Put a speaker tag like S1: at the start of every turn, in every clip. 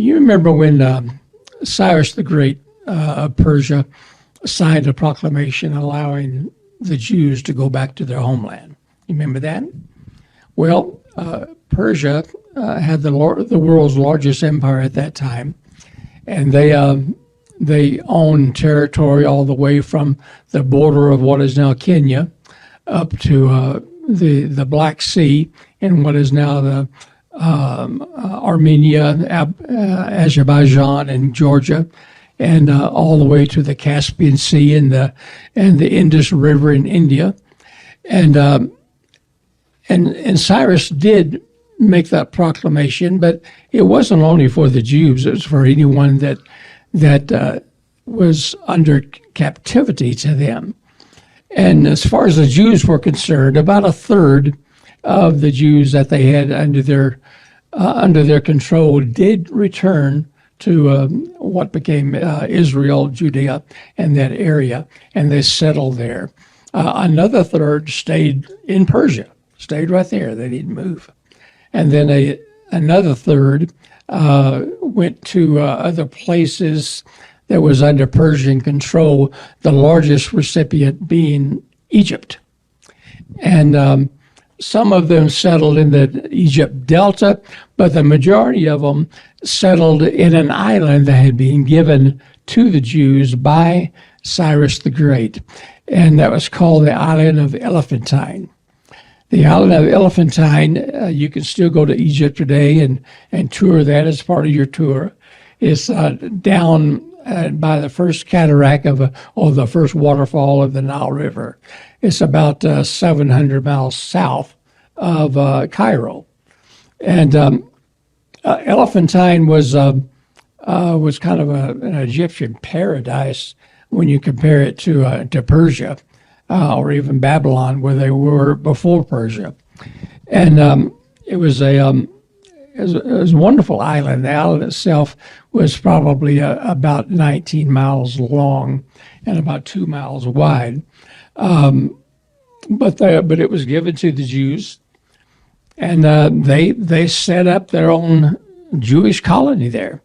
S1: You remember when Cyrus the Great of Persia signed a proclamation allowing the Jews to go back to their homeland? You remember that? Well, Persia had the world's largest empire at that time, and they owned territory all the way from the border of what is now Kenya up to the Black Sea in what is now the Armenia, Azerbaijan, and Georgia, and all the way to the Caspian Sea and the Indus River in India, and Cyrus did make that proclamation, but it wasn't only for the Jews; it was for anyone that was under captivity to them. And as far as the Jews were concerned, about a third of the Jews that they had under their control did return to what became Israel, Judea, and that area, and they settled there. Another third stayed in Persia, stayed right there. They didn't move. And then another third went to other places that was under Persian control, the largest recipient being Egypt. And some of them settled in the Egypt Delta, but the majority of them settled in an island that had been given to the Jews by Cyrus the Great, and that was called the island of Elephantine. The island of Elephantine, you can still go to Egypt today and tour that as part of your tour. It's down by the first cataract or the first waterfall of the Nile River. It's about 700 miles south of Cairo. And Elephantine was kind of an Egyptian paradise when you compare it to Persia or even Babylon, where they were before Persia. And it was a wonderful island. The island itself was probably about 19 miles long and about 2 miles wide. But it was given to the Jews, and they set up their own Jewish colony there.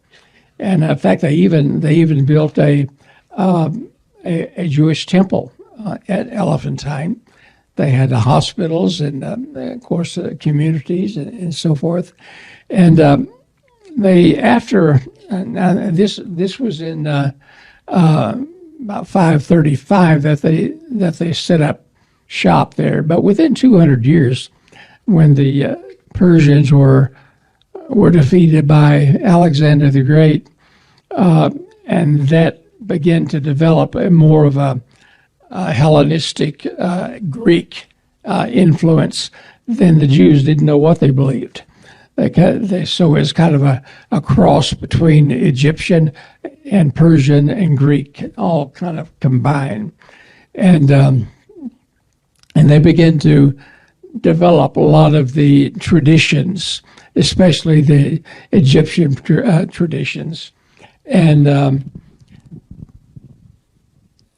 S1: And in fact, they even built a Jewish temple at Elephantine. They had the hospitals and, of course, communities and so forth. And this was in about 535 that they set up shop there. But within 200 years, when the Persians were defeated by Alexander the Great, and that began to develop more of a Hellenistic Greek influence, then the Jews didn't know what they believed. So it's kind of a cross between Egyptian and Persian and Greek, all kind of combined. And they began to develop a lot of the traditions, especially the Egyptian traditions. And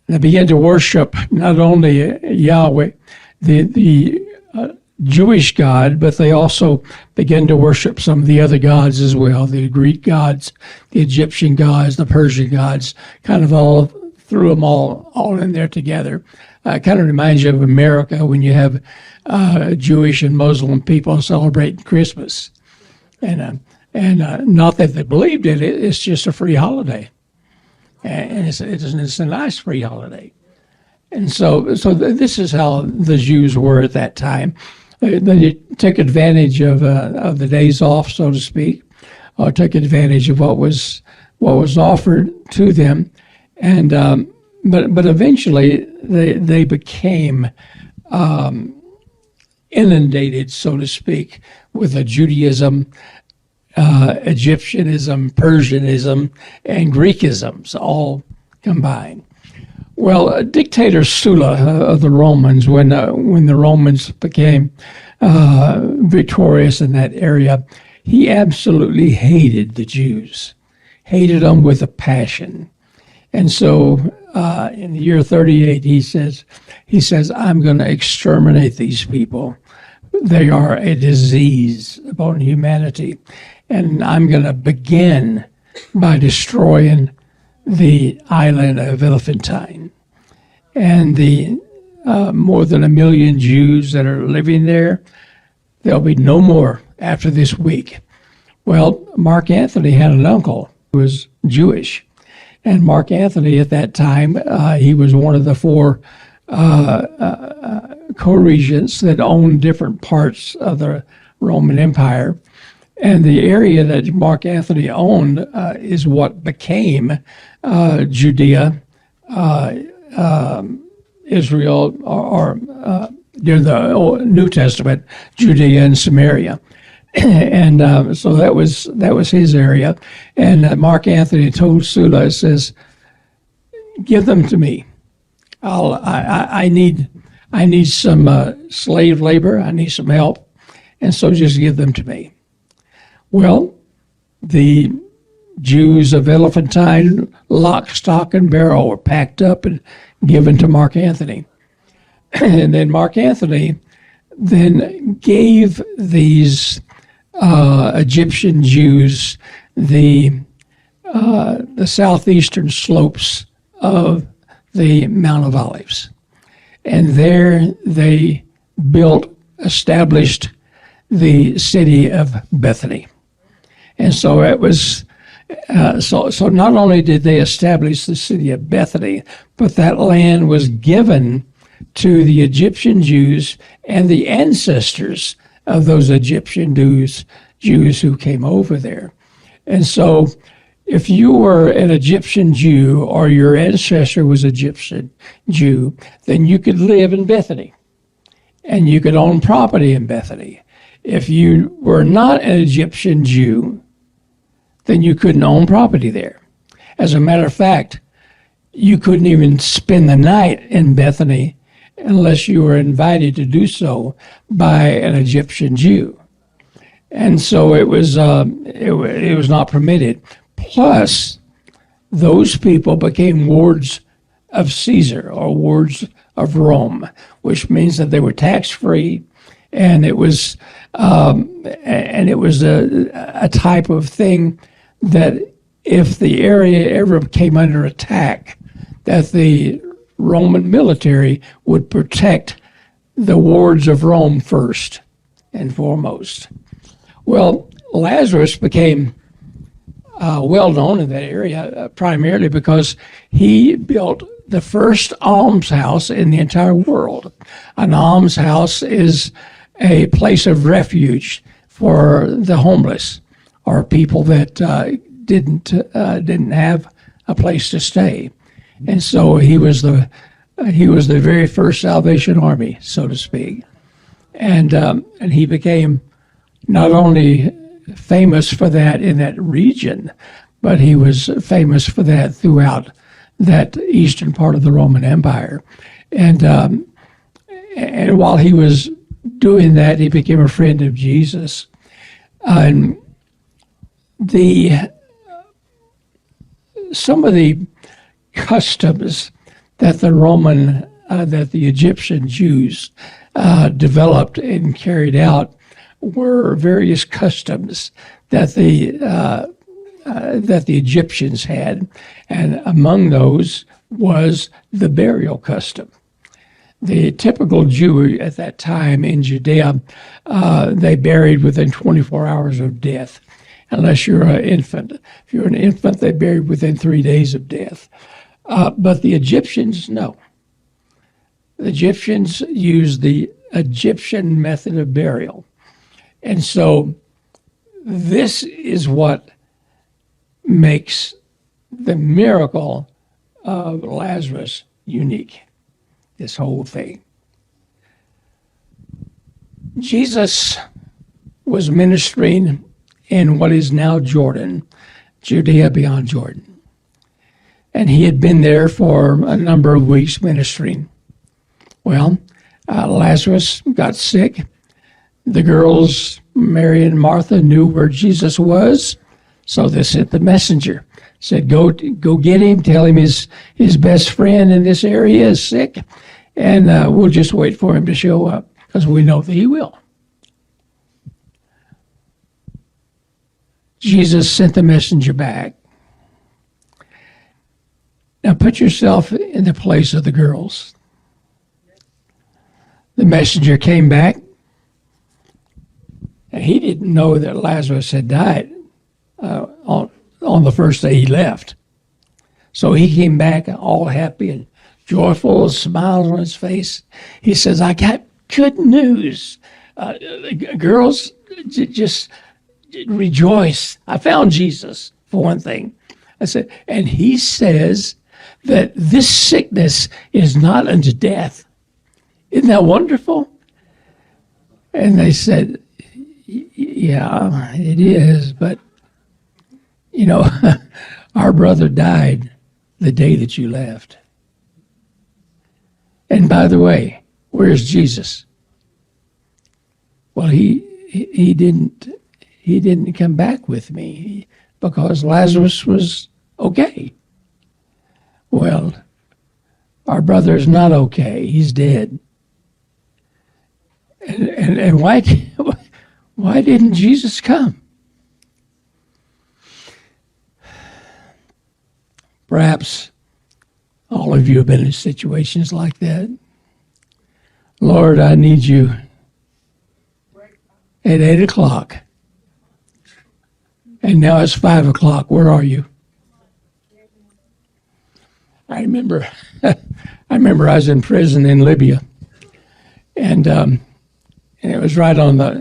S1: they began to worship not only Yahweh, the Jewish God, but they also began to worship some of the other gods as well, the Greek gods, the Egyptian gods, the Persian gods, kind of all threw them all in there together. Kind of reminds you of America when you have Jewish and Muslim people celebrating Christmas. And not that they believed in it, it's just a free holiday. And it's a nice free holiday. And so this is how the Jews were at that time. They took advantage of the days off, so to speak, or took advantage of what was offered to them, and but eventually they became inundated, so to speak, with a Judaism, Egyptianism, Persianism, and Greekisms all combined. Well, dictator Sulla of the Romans, when the Romans became victorious in that area, he absolutely hated the Jews, hated them with a passion. And so in the year 38, he says, I'm going to exterminate these people. They are a disease upon humanity. and I'm going to begin by destroying the island of Elephantine. And the more than 1 million Jews that are living there, there'll be no more after this week. Well, Mark Antony had an uncle who was Jewish. And Mark Antony at that time, he was one of the 4 co-regents that owned different parts of the Roman Empire. And the area that Mark Antony owned is what became Judea, Israel, or during the New Testament, Judea and Samaria. And so that was his area. And Mark Antony told Sulla, says, "Give them to me. I need some slave labor. I need some help, and so just give them to me." Well, the Jews of Elephantine, lock, stock, and barrel, were packed up and given to Mark Antony. And then Mark Antony then gave these Egyptian Jews the southeastern slopes of the Mount of Olives. And there they established the city of Bethany. And so it was, so not only did they establish the city of Bethany, but that land was given to the Egyptian Jews and the ancestors of those Egyptian Jews who came over there. And so if you were an Egyptian Jew or your ancestor was Egyptian Jew, then you could live in Bethany and you could own property in Bethany. If you were not an Egyptian Jew, then you couldn't own property there. As a matter of fact, you couldn't even spend the night in Bethany unless you were invited to do so by an Egyptian Jew. And so it was not permitted. Plus, those people became wards of Caesar or wards of Rome, which means that they were tax-free, and it was a type of thing that if the area ever came under attack, that the Roman military would protect the wards of Rome first and foremost. Well, Lazarus became well known in that area primarily because he built the first almshouse in the entire world. An almshouse is a place of refuge for the homeless or people that didn't have a place to stay. And so he was the very first Salvation Army, so to speak, and he became not only famous for that in that region, but he was famous for that throughout that eastern part of the Roman Empire, and while he was doing that, he became a friend of Jesus, and some of the customs that the Egyptian Jews developed and carried out were various customs that the Egyptians had, and among those was the burial custom. The typical Jew at that time in Judea, they buried within 24 hours of death, unless you're an infant. If you're an infant, they buried within 3 days of death. But the Egyptians, no. The Egyptians used the Egyptian method of burial. And so this is what makes the miracle of Lazarus unique, this whole thing. Jesus was ministering in what is now Jordan, Judea beyond Jordan. And he had been there for a number of weeks ministering. Well, Lazarus got sick. The girls, Mary and Martha, knew where Jesus was, so they sent the messenger. Said, go get him, tell him his best friend in this area is sick, and we'll just wait for him to show up, because we know that he will. Jesus sent the messenger back. Now put yourself in the place of the girls. The messenger came back. And he didn't know that Lazarus had died on the first day he left. So he came back all happy and joyful, smiles on his face. He says, I got good news. Girls, just rejoice. I found Jesus, for one thing. I said, and he says that this sickness is not unto death. Isn't that wonderful? And they said, yeah, it is, but, you know, our brother died the day that you left. And by the way, where's Jesus? Well, he didn't come back with me because Lazarus was okay. Well, our brother is not okay. He's dead. And why didn't Jesus come? Perhaps all of you have been in situations like that. Lord, I need you at 8 o'clock. And now it's 5 o'clock. Where are you? I remember I was in prison in Libya. And it was right on the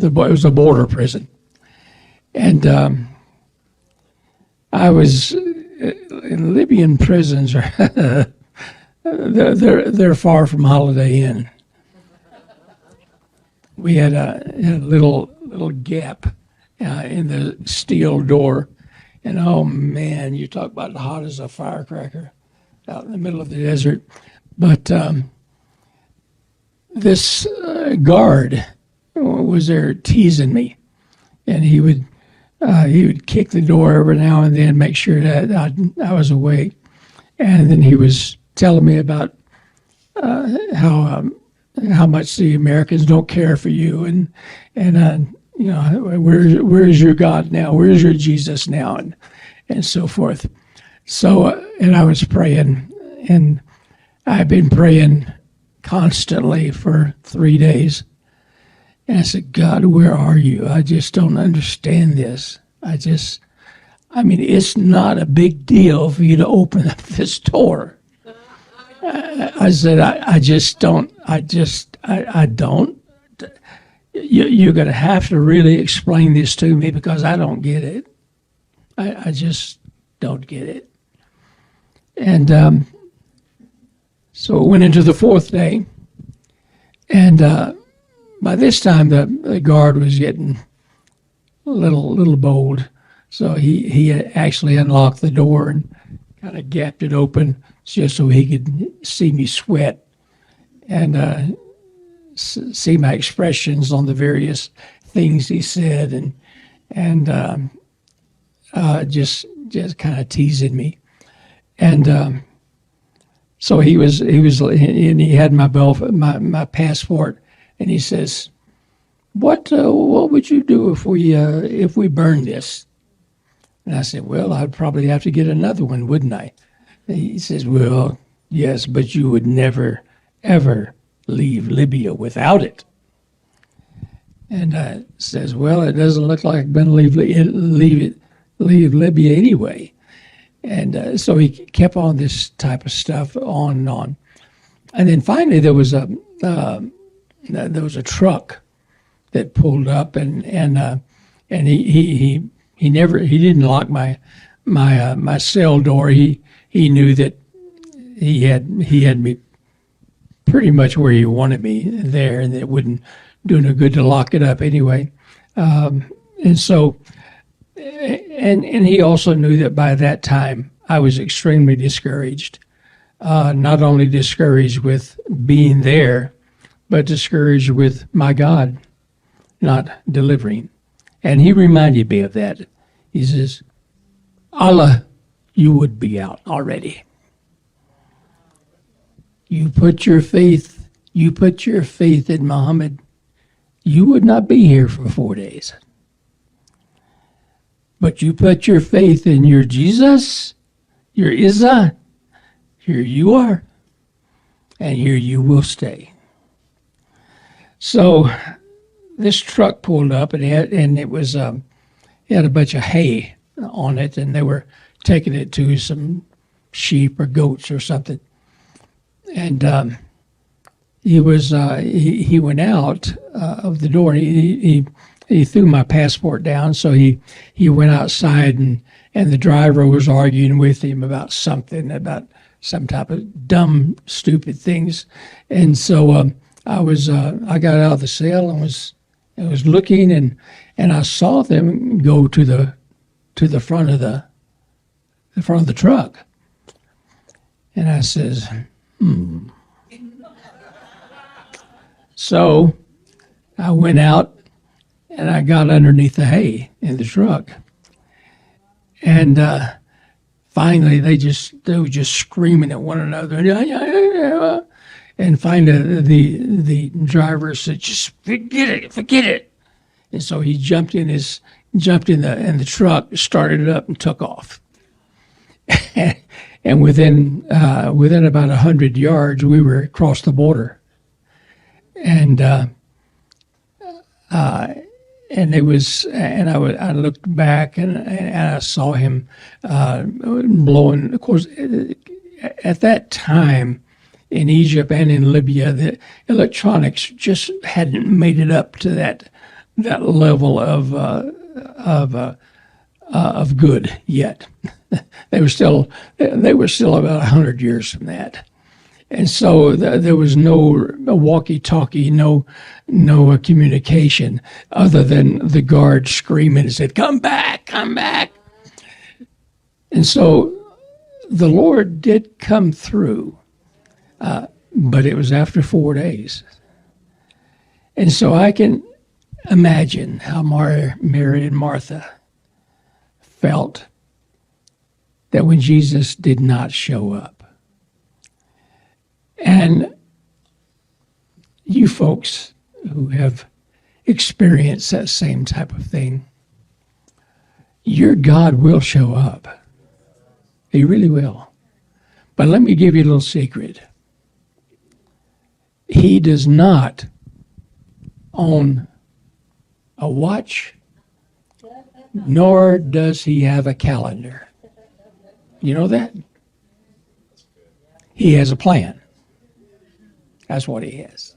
S1: it was a border prison. And I was in Libyan prisons. They're far from Holiday Inn. We had a little gap in the steel door, and oh man, you talk about hot as a firecracker out in the middle of the desert. But this guard was there teasing me, and he would kick the door every now and then, make sure that I was awake, and then he was telling me about how much the Americans don't care for you, and you know, where's your God now? Where's your Jesus now? And so forth. So and I was praying, and I've been praying constantly for 3 days. And I said, God, where are you? I just don't understand this. I mean, it's not a big deal for you to open up this door. I said, I don't. You're going to have to really explain this to me because I don't get it. I just don't get it. And so it went into the fourth day. And by this time, the guard was getting a little bold. So he actually unlocked the door and kind of gapped it open just so he could see me sweat and see my expressions on the various things he said, and just kind of teasing me. And so he had my passport, and he says, what would you do if we burn this? And I said, well, I'd probably have to get another one, wouldn't I? And he says, well, yes, but you would never, ever leave Libya without it. And I says, well, it doesn't look like I'm going to leave Libya anyway. And so he kept on this type of stuff on and on. And then finally there was a truck that pulled up, and he didn't lock my cell door. He knew that he had me pretty much where he wanted me there, and it wouldn't do no good to lock it up anyway. And so, and he also knew that by that time I was extremely discouraged. Not only discouraged with being there, but discouraged with my God not delivering. And he reminded me of that. He says, Allah, you would be out already. You put your faith in Muhammad, you would not be here for 4 days. But you put your faith in your Jesus, your Isa, here you are, and here you will stay. So this truck pulled up, and it had a bunch of hay on it, and they were taking it to some sheep or goats or something. And he went out of the door. He threw my passport down, so he went outside, and the driver was arguing with him about something, about some type of dumb, stupid things. And so I got out of the cell and was looking, and I saw them go to the front of the truck, and I says, So I went out and I got underneath the hay in the truck, and finally they were just screaming at one another, and finally the driver said, "Just forget it." And so he jumped in the truck, started it up, and took off. And within about 100 yards, we were across the border. And I looked back and I saw him blowing. Of course, at that time in Egypt and in Libya, the electronics just hadn't made it up to that level of good yet. They were still about 100 years from that. And so there was no walkie-talkie, no communication other than the guard screaming and said, "Come back, come back." And so the Lord did come through, but it was after 4 days. And so I can imagine how Mary and Martha felt that when Jesus did not show up. And you folks who have experienced that same type of thing, your God will show up. He really will. But let me give you a little secret. He does not own a watch, nor does he have a calendar. You know that? He has a plan. That's what he has.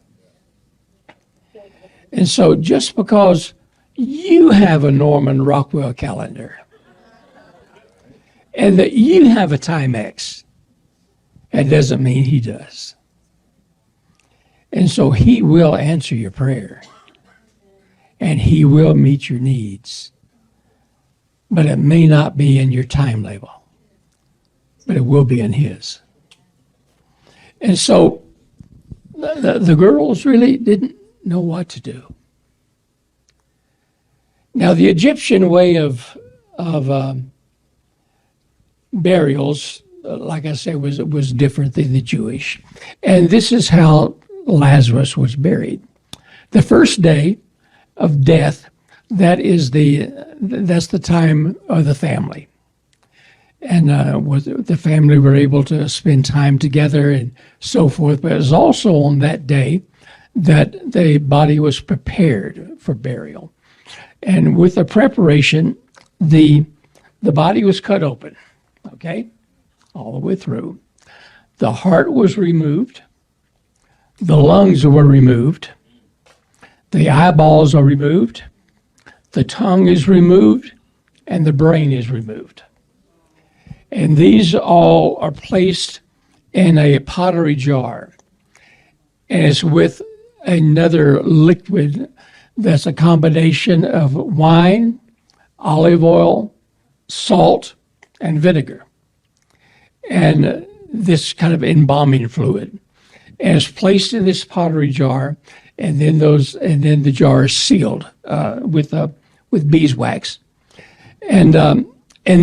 S1: And so just because you have a Norman Rockwell calendar and that you have a Timex, that doesn't mean he does. And so he will answer your prayer and he will meet your needs. But it may not be in your time level, but it will be in his. And so the girls really didn't know what to do. Now, the Egyptian way of burials, like I said, was different than the Jewish. And this is how Lazarus was buried. The first day of death, that's the time of the family. And the family were able to spend time together and so forth. But it was also on that day that the body was prepared for burial. And with the preparation, the body was cut open, okay, all the way through. The heart was removed. The lungs were removed. The eyeballs are removed. The tongue is removed. And the brain is removed. And these all are placed in a pottery jar. And it's with another liquid that's a combination of wine, olive oil, salt, and vinegar. And this kind of embalming fluid. And it's placed in this pottery jar, and then the jar is sealed with beeswax. And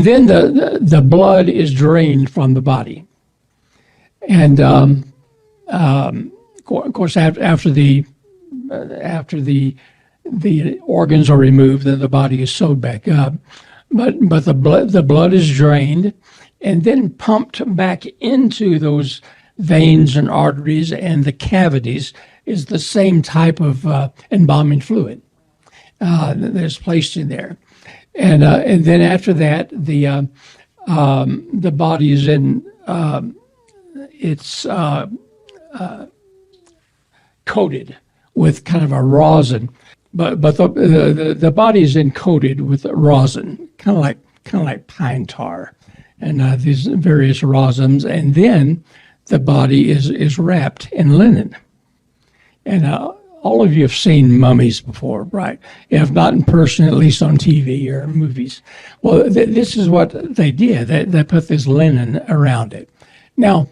S1: then the blood is drained from the body. And of course, after the organs are removed, then the body is sewed back up. but the blood is drained and then pumped back into those veins and arteries, and the cavities is the same type of embalming fluid that's placed in there. And then after that, the body is in it's coated with kind of a rosin, but the body is coated with rosin, kind of like pine tar, and these various rosins, and then the body is wrapped in linen. And all of you have seen mummies before, right? If not in person, at least on TV or movies. Well, this is what they did. They put this linen around it. Now,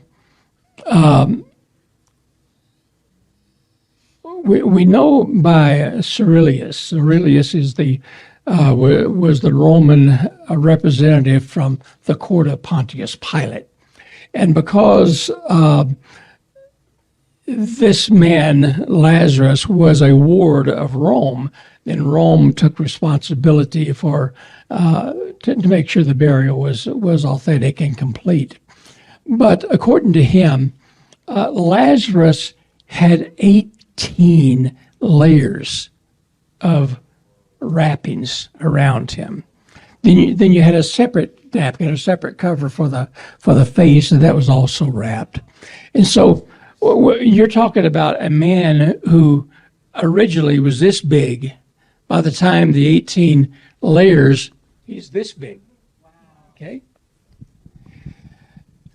S1: we know by Cyrilius. Cyrilius is was the Roman representative from the court of Pontius Pilate. And because this man, Lazarus, was a ward of Rome, then Rome took responsibility for to make sure the burial was authentic and complete. But according to him, Lazarus had 18 layers of wrappings around him. Then you had a separate napkin, a separate cover for the face, and that was also wrapped. And so you're talking about a man who originally was this big. By the time the 18 layers, he's this big. Okay?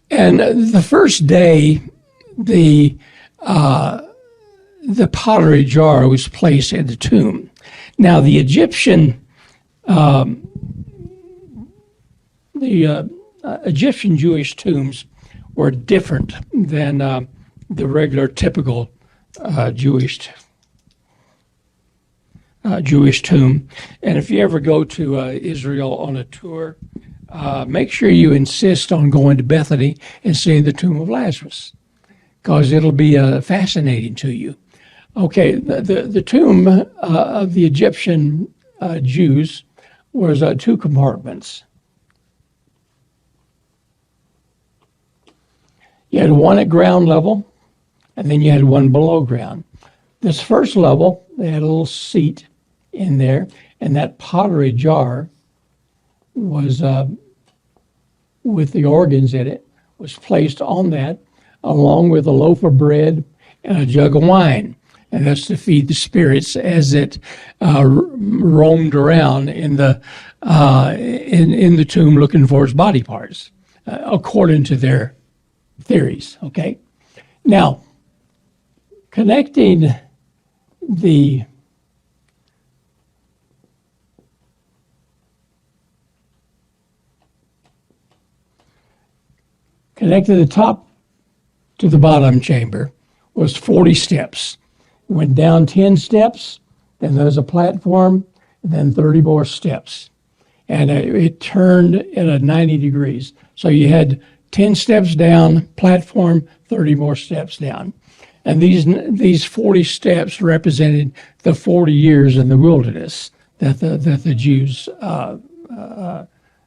S1: And the first day, the pottery jar was placed in the tomb. Now, the Egyptian Jewish tombs were different than the regular, typical Jewish tomb. And if you ever go to Israel on a tour, make sure you insist on going to Bethany and seeing the tomb of Lazarus, because it'll be fascinating to you. Okay, the tomb of the Egyptian Jews was 2 compartments. You had one at ground level, and then you had one below ground. This first level, they had a little seat in there, and that pottery jar was, with the organs in it, was placed on that, along with a loaf of bread and a jug of wine. And that's to feed the spirits as it roamed around in the tomb looking for its body parts, according to their theories. Okay, now connecting the top to the bottom chamber was 40 steps. Went down 10 steps, then there was a platform, and then 30 more steps. And it turned at 90 degrees. So you had 10 steps down, platform, 30 more steps down. And these 40 steps represented the 40 years in the wilderness that the Jews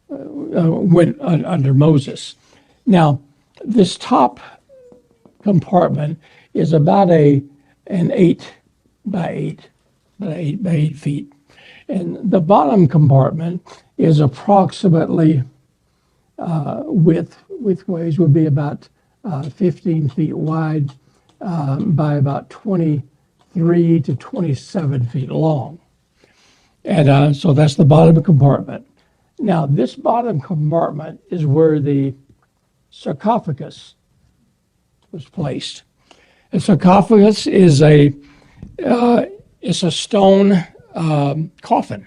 S1: went under Moses. Now, this top compartment is about an 8 by 8 feet. And the bottom compartment is approximately widthways would be about 15 feet wide by about 23 to 27 feet long. And so that's the bottom compartment. Now, this bottom compartment is where the sarcophagus was placed. A sarcophagus is a stone coffin,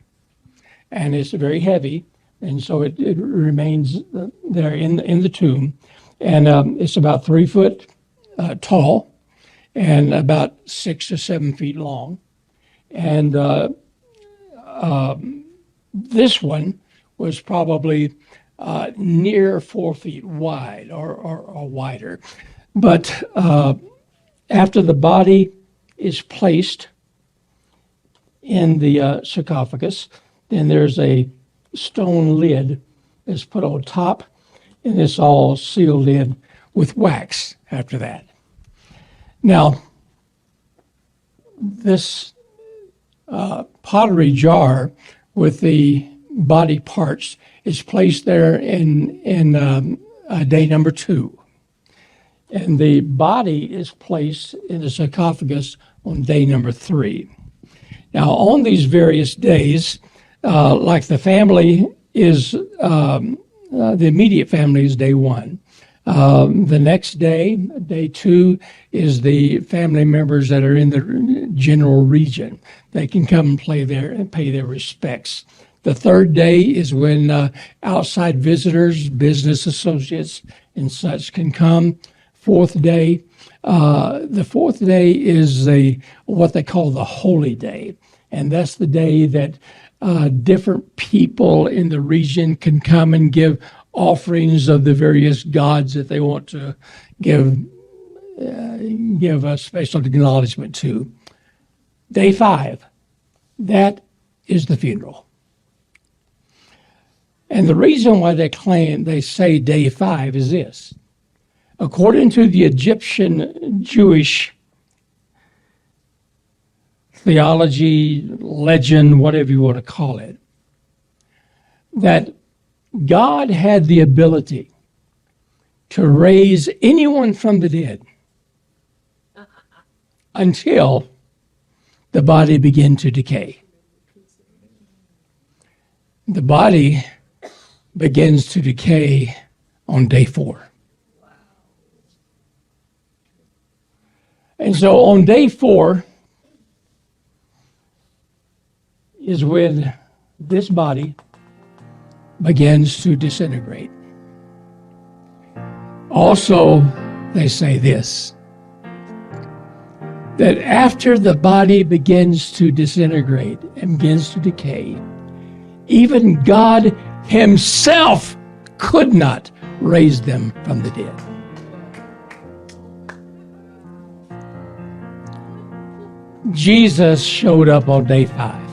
S1: and it's very heavy, and so it remains there in the tomb, and it's about 3 foot tall and about 6 to 7 feet long, and this one was probably near 4 feet wide or wider, but after the body is placed in the sarcophagus, then there's a stone lid is put on top, and it's all sealed in with wax after that. Now, this pottery jar with the body parts is placed there in day number 2. And the body is placed in the sarcophagus on day number 3. Now, on these various days, like the family is, the immediate family is day 1. The next day, day 2, is the family members that are in the general region. They can come and play there and pay their respects. The third day is when outside visitors, business associates, and such can come. Fourth day, the fourth day is what they call the holy day, and that's the day that different people in the region can come and give offerings of the various gods that they want to give a special acknowledgement to. Day 5, that is the funeral. And the reason why they say day 5 is this. According to the Egyptian Jewish theology, legend, whatever you want to call it, that God had the ability to raise anyone from the dead until the body began to decay. The body begins to decay on day 4. And so on day 4 is when this body begins to disintegrate. Also, they say this, that after the body begins to disintegrate and begins to decay, even God Himself could not raise them from the dead. Jesus showed up on day 5.